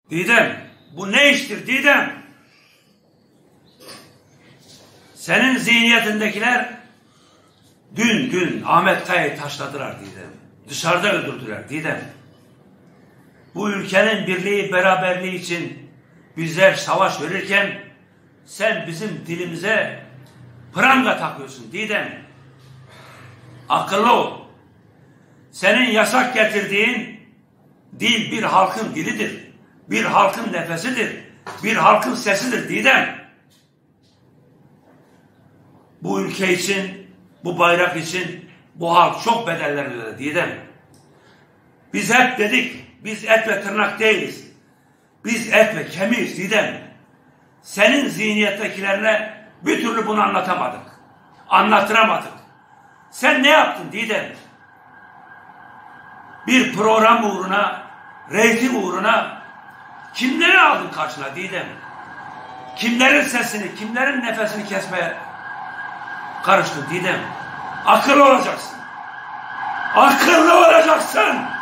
Didem, bu ne iştir Didem? Senin zihniyetindekiler dün Ahmet Kaya'yı taşladılar Didem. Dışarıda öldürdüler Didem. Bu ülkenin birliği, beraberliği için bizler savaş verirken sen bizim dilimize pranga takıyorsun Didem. Akıllı ol. Senin yasak getirdiğin dil bir halkın dilidir. Bir halkın nefesidir. Bir halkın sesidir Didem. Bu ülke için, bu bayrak için bu halk çok bedeller ödedi Didem. Biz hep dedik, biz et ve tırnak değiliz. Biz et ve kemiğiz Didem. Senin zihniyettekilerine bir türlü bunu anlatamadık. Anlattıramadık. Sen ne yaptın Didem? Bir program uğruna, reyting uğruna kimleri aldın karşına Didem? Kimlerin sesini, kimlerin nefesini kesmeye karıştın Didem? Akıllı olacaksın. Akıllı olacaksın.